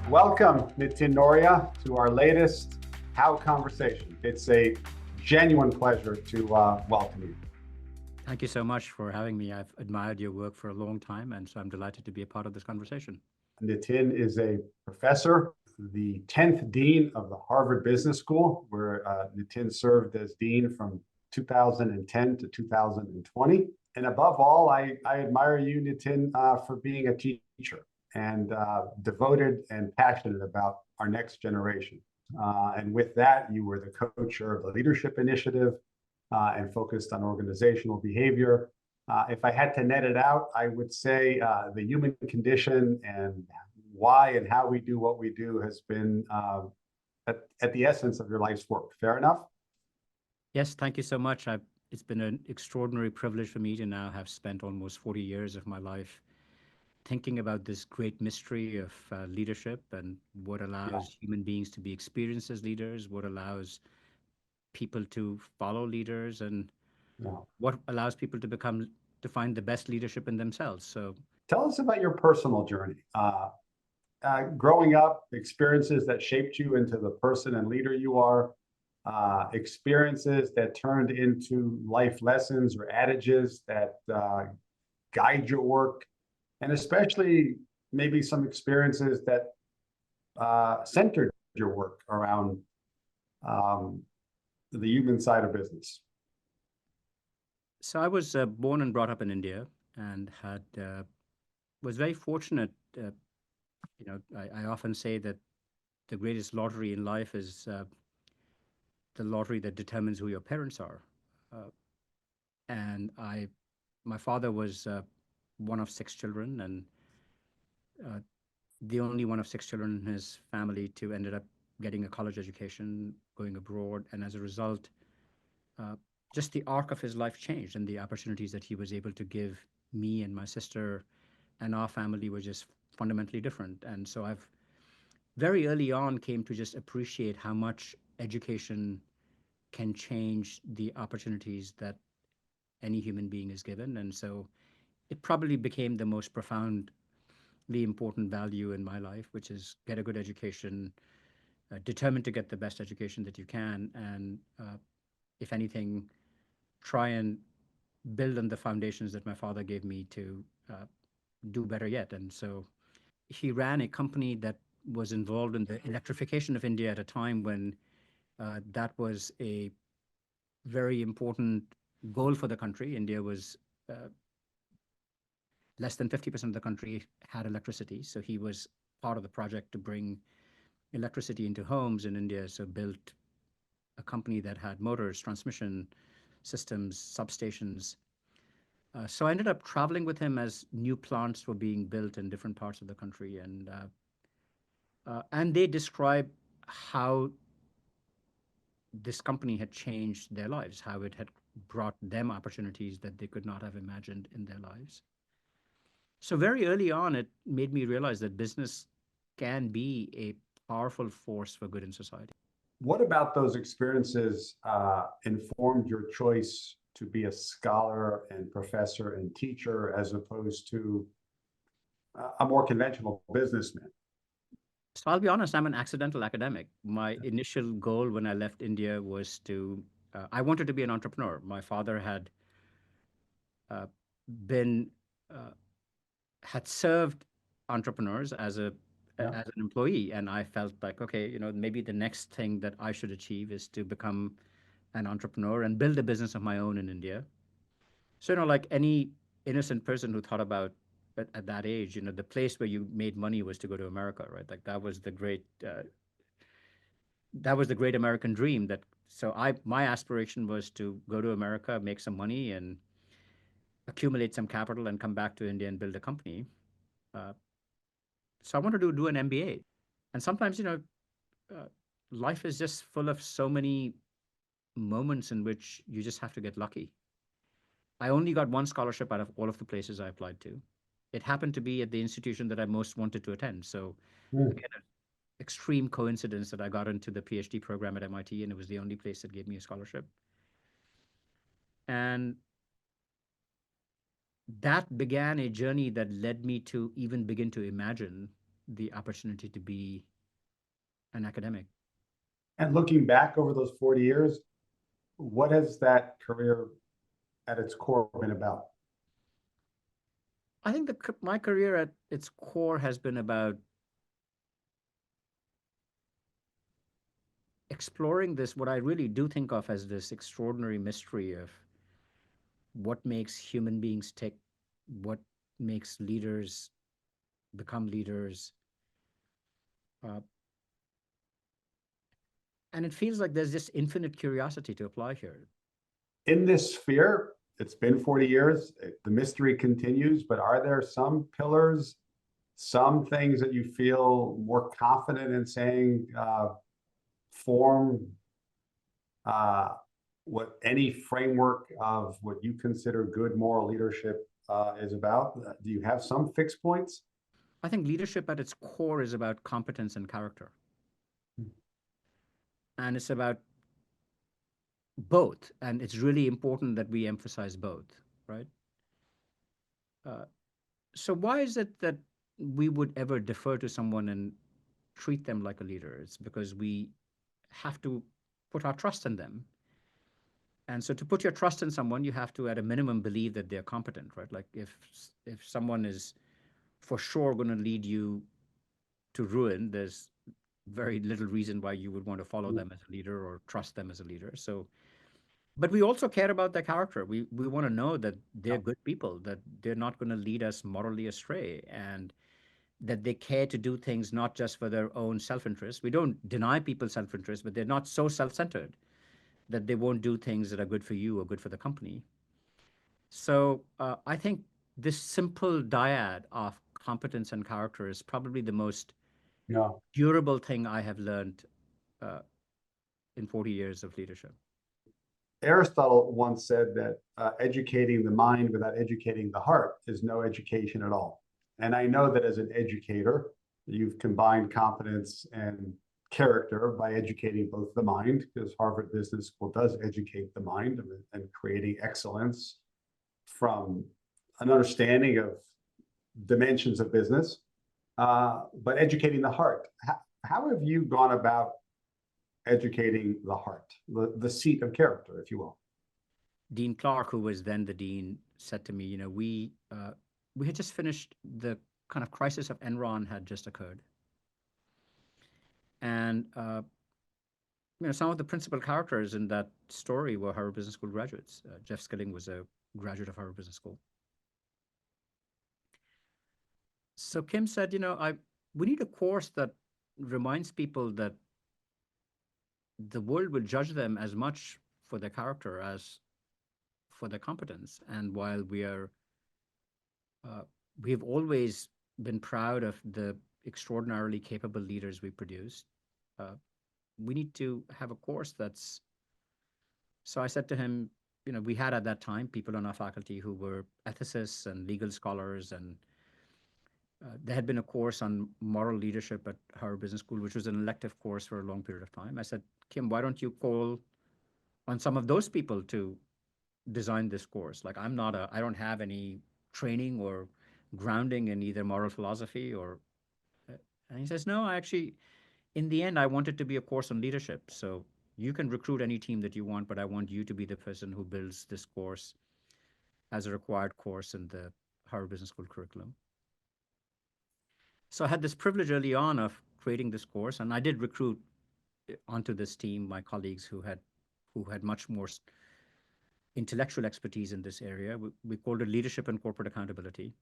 Welcome, Nitin Nohria, to our latest How conversation. It's a genuine pleasure to welcome you. Thank you so much for having me. I've admired your work for a long time, and so I'm delighted to be a part of this conversation. Nitin is a professor, the 10th dean of the Harvard Business School, where Nitin served as dean from 2010 to 2020. And above all, I admire you, Nitin, for being a teacher and devoted and passionate about our next generation. And with that, you were the co-chair of the Leadership Initiative and focused on organizational behavior. If I had to net it out, I would say the human condition and why and how we do what we do has been at the essence of your life's work. Fair enough? Yes, thank you so much. It's been an extraordinary privilege for me to now have spent almost 40 years of my life thinking about this great mystery of leadership and what Yeah. allows human beings to be experienced as leaders, what allows people to follow leaders, and Yeah. what allows people to find the best leadership in themselves. So Tell us about your personal journey. Growing up, experiences that shaped you into the person and leader you are, experiences that turned into life lessons or adages that guide your work, and especially maybe some experiences that centered your work around um, the human side of business. So I was born and brought up in India and had was very fortunate. I often say that the greatest lottery in life is the lottery that determines who your parents are. Uh, and my father was one of six children, and uh, the only one of six children in his family to ended up getting a college education, going abroad, and as a result, uh, just the arc of his life changed, and the opportunities that he was able to give me and my sister and our family were just fundamentally different. And so I've very early on came to just appreciate how much education can change the opportunities that any human being is given. And so it probably became the most profoundly important value in my life, which is get a good education, determined to get the best education that you can, and if anything, try and build on the foundations that my father gave me to uh, do better yet. And so he ran a company that was involved in the electrification of India at a time when that was a very important goal for the country. India was uh, less than 50% of the country had electricity. So he was part of the project to bring electricity into homes in India. So built a company that had motors, transmission systems, substations. So I ended up traveling with him as new plants were being built in different parts of the country, and they describe how this company had changed their lives, how it had brought them opportunities that they could not have imagined in their lives. So very early on, it made me realize that business can be a powerful force for good in society. What about those experiences informed your choice to be a scholar and professor and teacher as opposed to a more conventional businessman? So I'll be honest, I'm an accidental academic. My initial goal when I left India was I wanted to be an entrepreneur. My father uh, been, uh, had served entrepreneurs Yeah. as an employee, and I felt like, okay, maybe the next thing that I should achieve is to become an entrepreneur and build a business of my own in India. So, like any innocent person who thought about at that age, the place where you made money was to go to America, right? Like that was the great American dream. My aspiration was to go to America, make some money, and accumulate some capital, and come back to India and build a company. Uh, so I wanted to do an MBA, and sometimes uh, life is just full of so many moments in which you just have to get lucky. I only got one scholarship out of all of the places I applied to. It happened to be at the institution that I most wanted to attend. So, Mm. again, an extreme coincidence that I got into the PhD program at MIT, and it was the only place that gave me a scholarship. And that began a journey that led me to even begin to imagine the opportunity to be an academic. And looking back over those 40 years, what has that career at its core been about? I think my career at its core has been about exploring this, what I really do think of as this extraordinary mystery of what makes human beings tick, what makes leaders become leaders. Uh, and it feels like there's just infinite curiosity to apply here. In this sphere, it's been 40 years, the mystery continues, but are there some pillars, some things that you feel more confident in saying form what any framework of what you consider good moral leadership is about? Do you have some fixed points? I think leadership at its core is about competence and character. And it's about both. And it's really important that we emphasize both, right? So why is it that we would ever defer to someone and treat them like a leader? It's because we have to put our trust in them. And so to put your trust in someone, you have to, at a minimum, believe that they're competent, right? Like if someone is for sure going to lead you to ruin, there's very little reason why you would want to follow them as a leader or trust them as a leader. So, but we also care about their character. We want to know that they're good people, that they're not going to lead us morally astray, and that they care to do things not just for their own self-interest. We don't deny people self-interest, but they're not so self-centered that they won't do things that are good for you or good for the company. So I think this simple dyad of competence and character is probably the most Yeah. durable thing I have learned uh, in 40 years of leadership. Aristotle once said that educating the mind without educating the heart is no education at all. And I know that as an educator, you've combined competence and character by educating both the mind, because Harvard Business School does educate the mind and creating excellence from an understanding of dimensions of business, but educating the heart. How have you gone about educating the heart, the seat of character, if you will? Dean Clark, who was then the dean, said to me, we had just finished the kind of crisis of Enron had just occurred. And some of the principal characters in that story were Harvard Business School graduates. Jeff Skilling was a graduate of Harvard Business School. So Kim said, we need a course that reminds people that the world will judge them as much for their character as for their competence. And while we've always been proud of the extraordinarily capable leaders we produced, we need to have a course that's. So I said to him, we had at that time people on our faculty who were ethicists and legal scholars, and there had been a course on moral leadership at Harvard Business School, which was an elective course for a long period of time. I said, Kim, why don't you call on some of those people to design this course? Like, I don't have any training or grounding in either moral philosophy or, and he says, no, in the end, I want it to be a course on leadership. So you can recruit any team that you want, but I want you to be the person who builds this course as a required course in the Harvard Business School curriculum. So I had this privilege early on of creating this course, and I did recruit onto this team my colleagues who had much more intellectual expertise in this area. We called it Leadership and Corporate Accountability.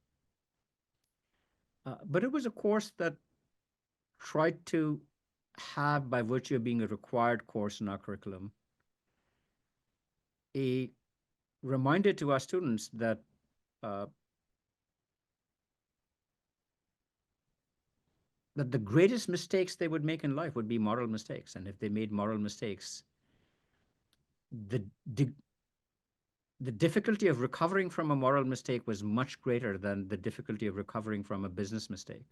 But it was a course that tried to have, by virtue of being a required course in our curriculum, a reminder to our students that that the greatest mistakes they would make in life would be moral mistakes. And if they made moral mistakes, the difficulty of recovering from a moral mistake was much greater than the difficulty of recovering from a business mistake.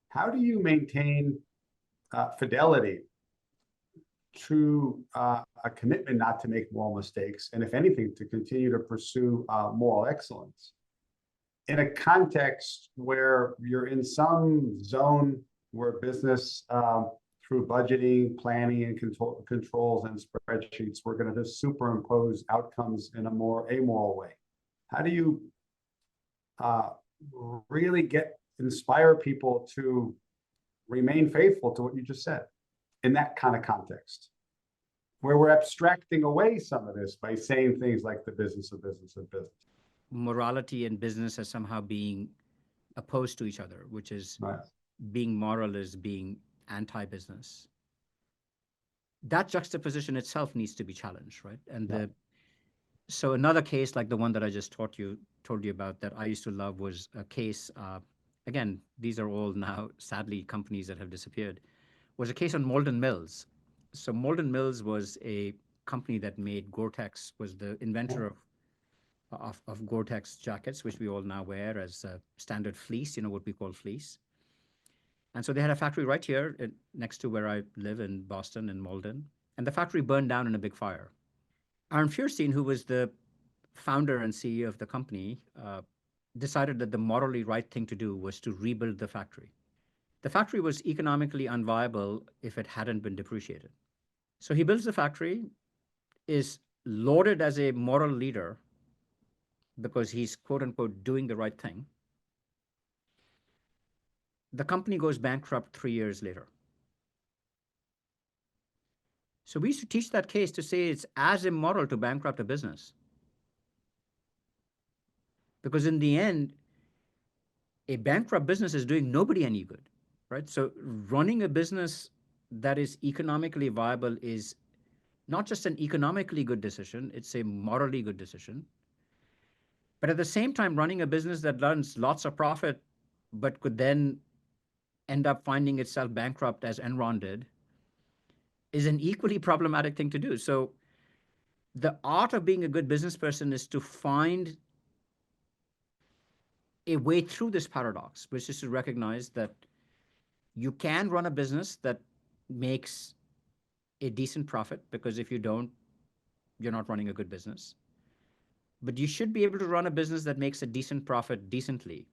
How do you maintain fidelity to a commitment not to make moral mistakes, and if anything, to continue to pursue moral excellence? in a context where you're in some zone where business, through budgeting, planning, and controls and spreadsheets, we're going to just superimpose outcomes in a more amoral way. How do you uh, really inspire people to remain faithful to what you just said in that kind of context, where we're abstracting away some of this by saying things like the business of business of business? Morality and business as somehow being opposed to each other, which is Right. being moral is being anti-business. That juxtaposition itself needs to be challenged, right? And Yeah. so another case like the one that I just told you about that I used to love was a case. Again, these are all now sadly companies that have disappeared. Was a case on Malden Mills. So Malden Mills was a company that made Gore-Tex, was the inventor of Gore-Tex jackets, which we all now wear as standard fleece, what we call fleece. And so they had a factory right here next to where I live in Boston, in Malden. And the factory burned down in a big fire. Arne Feuerstein, who was the founder and CEO of the company, decided that the morally right thing to do was to rebuild the factory. The factory was economically unviable if it hadn't been depreciated. So he builds the factory, is lauded as a moral leader because he's quote unquote doing the right thing. The company goes bankrupt 3 years later. So we used to teach that case to say it's as immoral to bankrupt a business. Because in the end, a bankrupt business is doing nobody any good, right? So running a business that is economically viable is not just an economically good decision, it's a morally good decision. But at the same time, running a business that runs lots of profit, but could then end up finding itself bankrupt as Enron did, is an equally problematic thing to do. So the art of being a good business person is to find a way through this paradox, which is to recognize that you can run a business that makes a decent profit, because if you don't, you're not running a good business. But you should be able to run a business that makes a decent profit decently.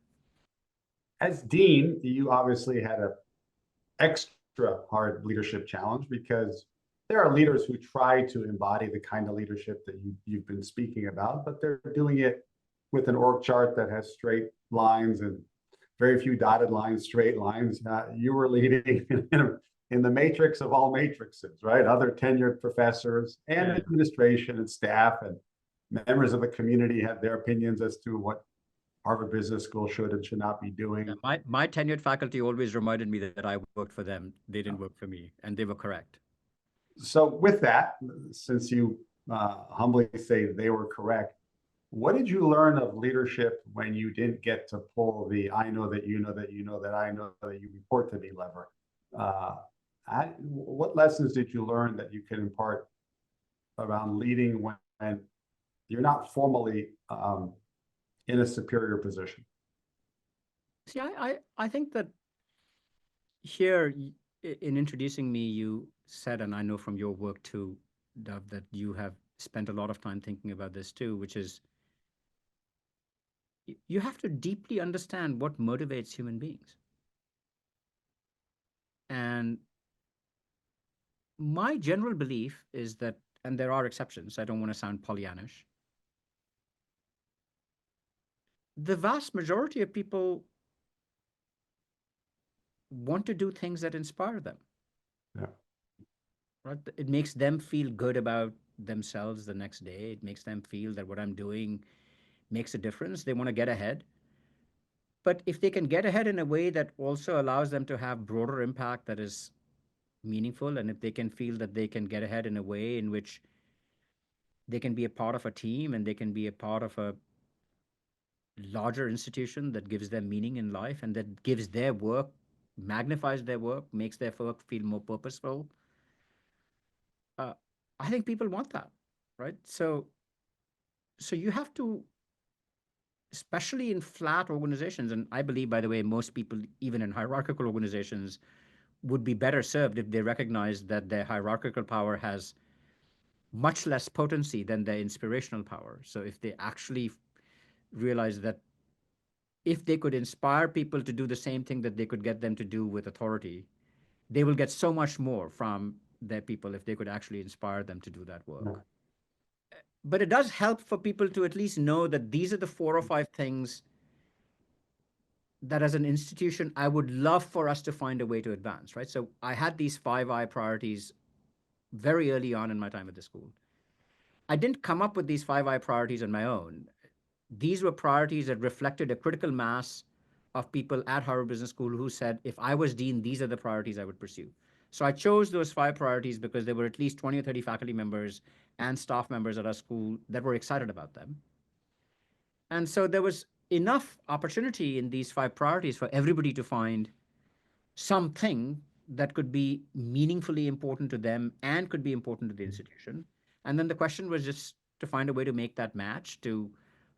As dean, you obviously had a extra hard leadership challenge, because there are leaders who try to embody the kind of leadership that you've been speaking about, but they're doing it with an org chart that has straight lines and very few dotted lines, straight lines. You were leading in the matrix of all matrices, right? Other tenured professors and administration and staff and members of the community had their opinions as to what Harvard Business School should and should not be doing. Yeah, my tenured faculty always reminded me that I worked for them. They didn't work for me, and they were correct. So with that, since you humbly say they were correct, what did you learn of leadership when you didn't get to pull the "I know that you know that you know that I know that you report to me" lever? What lessons did you learn that you can impart around leading when you're not formally in a superior position? See, I think that here, in introducing me, you said, and I know from your work too, Dov, that you have spent a lot of time thinking about this too, which is you have to deeply understand what motivates human beings. And my general belief is that, and there are exceptions, I don't want to sound Pollyannish, the vast majority of people want to do things that inspire them. Yeah. Right? It makes them feel good about themselves the next day. It makes them feel that what I'm doing makes a difference. They want to get ahead. But if they can get ahead in a way that also allows them to have broader impact that is meaningful, and if they can feel that they can get ahead in a way in which they can be a part of a team and they can be a part of a larger institution that gives them meaning in life and that gives their work, magnifies their work, makes their work feel more purposeful, I think people want that, right? So you have to, especially in flat organizations, and I believe, by the way, most people, even in hierarchical organizations, would be better served if they recognize that their hierarchical power has much less potency than their inspirational power. So if they actually realize that if they could inspire people to do the same thing that they could get them to do with authority, they will get so much more from their people if they could actually inspire them to do that Yeah. work. But it does help for people to at least know that these are the 4 or 5 things that as an institution, I would love for us to find a way to advance, right? So I had these 5 I priorities very early on in my time at the school. I didn't come up with these 5 I priorities on my own. These were priorities that reflected a critical mass of people at Harvard Business School who said, if I was dean, these are the priorities I would pursue. So I chose those 5 priorities because there were at least 20 or 30 faculty members and staff members at our school that were excited about them. And so there was enough opportunity in these 5 priorities for everybody to find something that could be meaningfully important to them and could be important to the institution. And then the question was just to find a way to make that match, to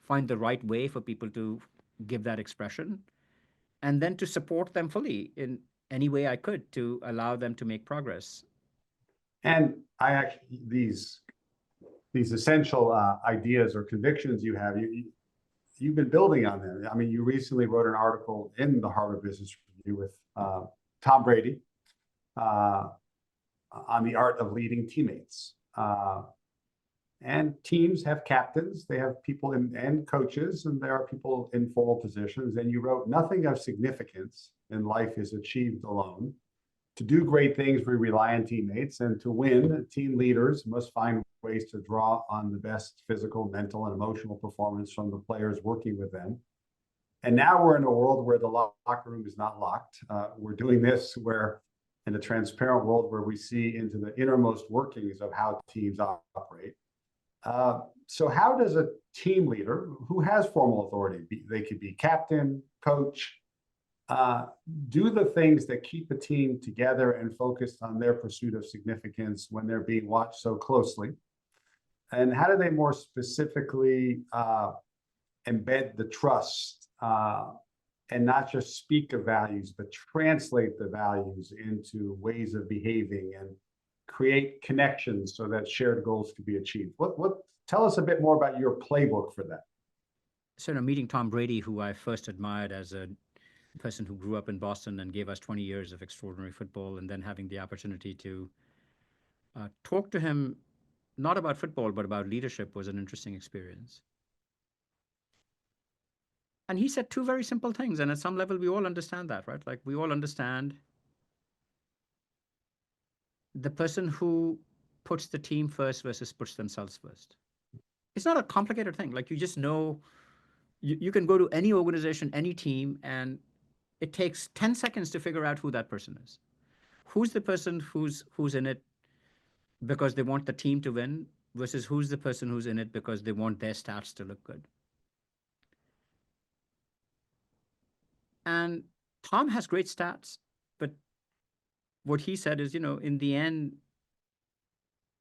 find the right way for people to give that expression, and then to support them fully in any way I could to allow them to make progress. And I actually, these essential ideas or convictions you have, you've been building on them. I mean, you recently wrote an article in the Harvard Business Review with Tom Brady on the art of leading teammates. And teams have captains, they have people and coaches, and there are people in formal positions. And you wrote, nothing of significance in life is achieved alone. To do great things, we rely on teammates, and to win, team leaders must find ways to draw on the best physical, mental, and emotional performance from the players working with them. And now we're in a world where the locker room is not locked. We're doing this where in a transparent world where we see into the innermost workings of how teams operate. So how does a team leader who has formal authority, they could be captain, coach, do the things that keep a team together and focused on their pursuit of significance when they're being watched so closely? And how do they more specifically embed the trust and not just speak of values, but translate the values into ways of behaving and create connections so that shared goals can be achieved? What tell us a bit more about your playbook for that. So, meeting Tom Brady, who I first admired as a person who grew up in Boston and gave us 20 years of extraordinary football, and then having the opportunity to talk to him not about football but about leadership was an interesting experience. And he said 2 very simple things, and at some level we all understand that, right? Like, we all understand the person who puts the team first versus puts themselves first. It's not a complicated thing. Like, you just know, you can go to any organization, any team, and it takes 10 seconds to figure out who that person is. Who's the person who's in it because they want the team to win versus who's the person who's in it because they want their stats to look good. And Tom has great stats, but what he said is, in the end,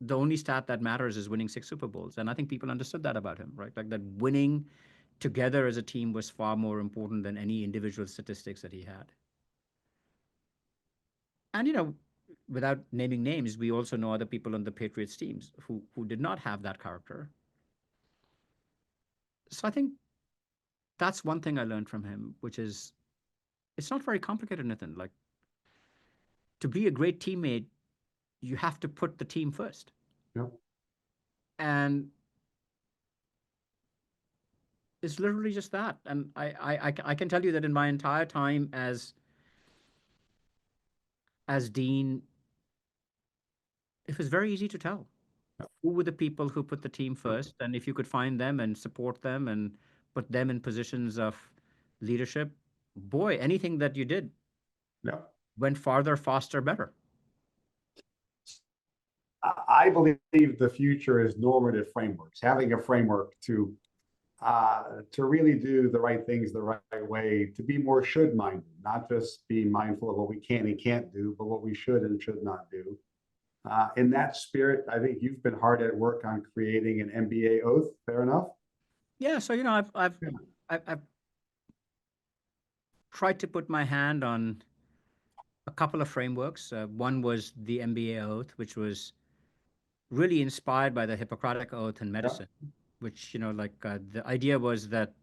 the only stat that matters is winning 6 Super Bowls. And I think people understood that about him, right? Like, that winning together as a team was far more important than any individual statistics that he had. And, without naming names, we also know other people on the Patriots teams who did not have that character. So I think that's one thing I learned from him, which is it's not very complicated, Nathan. Like, to be a great teammate, you have to put the team first. Yeah. And it's literally just that. And I can tell you that in my entire time as dean, it was very easy to tell who were the people who put the team first. And if you could find them and support them and put them in positions of leadership, boy, anything that you did Yeah. went farther, faster, better. I believe the future is normative frameworks, having a framework to really do the right things the right way, to be more should minded, not just be mindful of what we can and can't do, but what we should and should not do. In that spirit, I think you've been hard at work on creating an MBA oath. Fair enough. Yeah. So, I've tried to put my hand on a couple of frameworks. One was the MBA oath, which was really inspired by the Hippocratic Oath in Yeah. medicine, which, the idea was that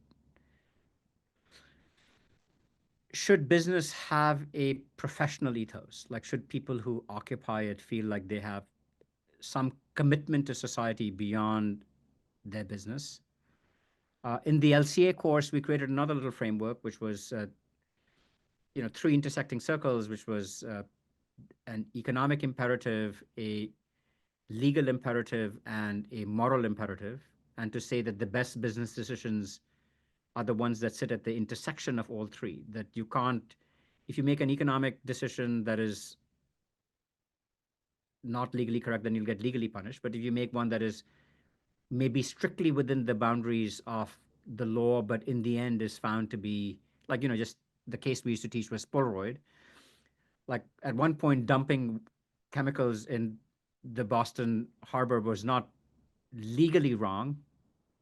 should business have a professional ethos? Like, should people who occupy it feel like they have some commitment to society beyond their business? In the LCA course, we created another little framework, which was, three intersecting circles, which was an economic imperative, a legal imperative, and a moral imperative. And to say that the best business decisions are the ones that sit at the intersection of all three, that you can't, if you make an economic decision that is not legally correct, then you'll get legally punished. But if you make one that is maybe strictly within the boundaries of the law, but in the end is found to be like, just the case we used to teach was Polaroid. Like at one point, dumping chemicals in the Boston harbor was not legally wrong,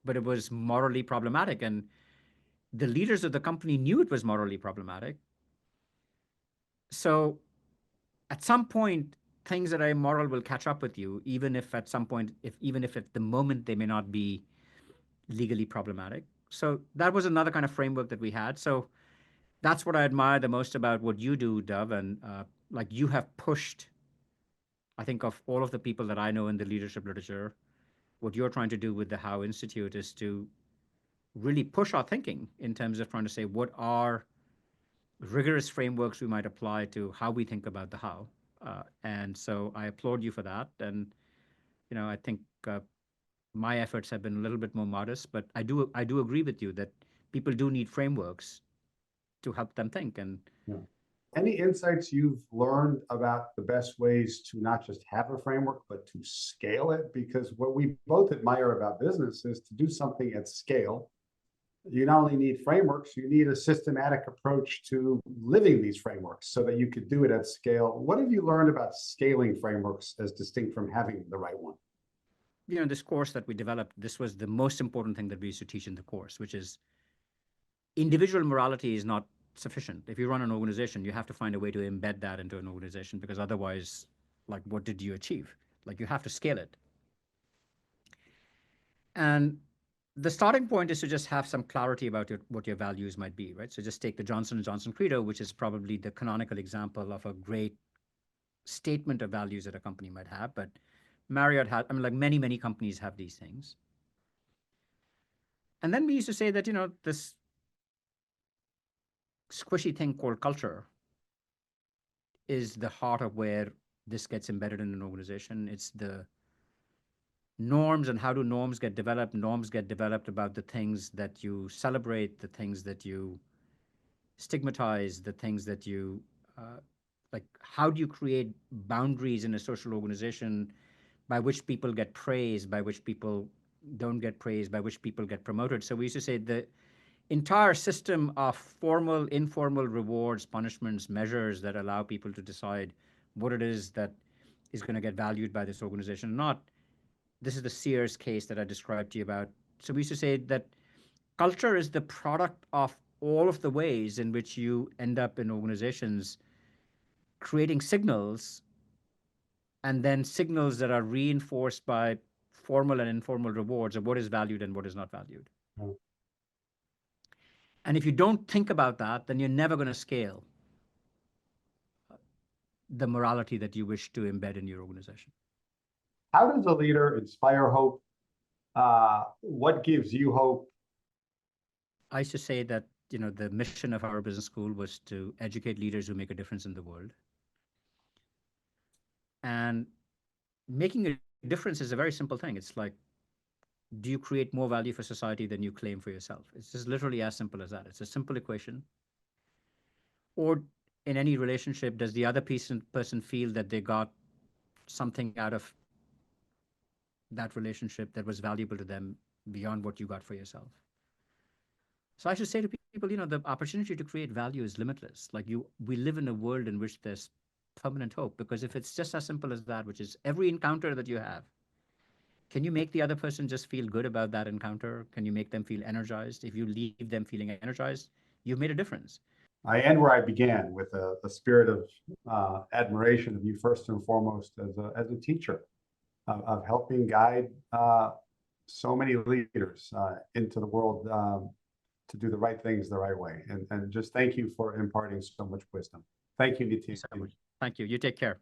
but it was morally problematic. And the leaders of the company knew it was morally problematic. So at some point, things that are immoral will catch up with you, even if at some point, even if at the moment they may not be legally problematic. So that was another kind of framework that we had. So that's what I admire the most about what you do, Dov. And like you have pushed, I think of all of the people that I know in the leadership literature, what you're trying to do with the How Institute is to really push our thinking in terms of trying to say what are rigorous frameworks we might apply to how we think about the how. And so I applaud you for that. And I think my efforts have been a little bit more modest, but I do agree with you that people do need frameworks to help them think. And Yeah. Any insights you've learned about the best ways to not just have a framework, but to scale it? Because what we both admire about business is to do something at scale. You not only need frameworks, you need a systematic approach to living these frameworks so that you could do it at scale. What have you learned about scaling frameworks as distinct from having the right one? this course that we developed, this was the most important thing that we used to teach in the course, which is individual morality is not sufficient. If you run an organization, you have to find a way to embed that into an organization, because otherwise, like, what did you achieve? Like, you have to scale it. And the starting point is to just have some clarity about what your values might be, right? So just take the Johnson & Johnson Credo, which is probably the canonical example of a great statement of values that a company might have. But Marriott had, I mean, like many, many companies have these things. And then we used to say that, this squishy thing called culture is the heart of where this gets embedded in an organization. It's the norms, and how do norms get developed? Norms get developed about the things that you celebrate, the things that you stigmatize, the things that you like. How do you create boundaries in a social organization by which people get praised, by which people don't get praised, by which people get promoted? So we used to say the entire system of formal, informal rewards, punishments, measures that allow people to decide what it is that is going to get valued by this organization. Not, this is the Sears case that I described to you about. So we used to say that culture is the product of all of the ways in which you end up in organizations creating signals, and then signals that are reinforced by formal and informal rewards of what is valued and what is not valued. Mm. And if you don't think about that, then you're never going to scale the morality that you wish to embed in your organization. How does a leader inspire hope? What gives you hope? I used to say that, the mission of our business school was to educate leaders who make a difference in the world. And making a difference is a very simple thing. It's like, do you create more value for society than you claim for yourself? It's just literally as simple as that. It's a simple equation. Or in any relationship, does the other person feel that they got something out of that relationship that was valuable to them beyond what you got for yourself? So I should say to people, the opportunity to create value is limitless. Like we live in a world in which there's permanent hope, because if it's just as simple as that, which is every encounter that you have, can you make the other person just feel good about that encounter? Can you make them feel energized? If you leave them feeling energized, you've made a difference. I end where I began, with a spirit of admiration of you first and foremost as a teacher, of helping guide so many leaders into the world to do the right things the right way. And just thank you for imparting so much wisdom. Thank you, Thank you Nitin. so much. Thank you. You take care.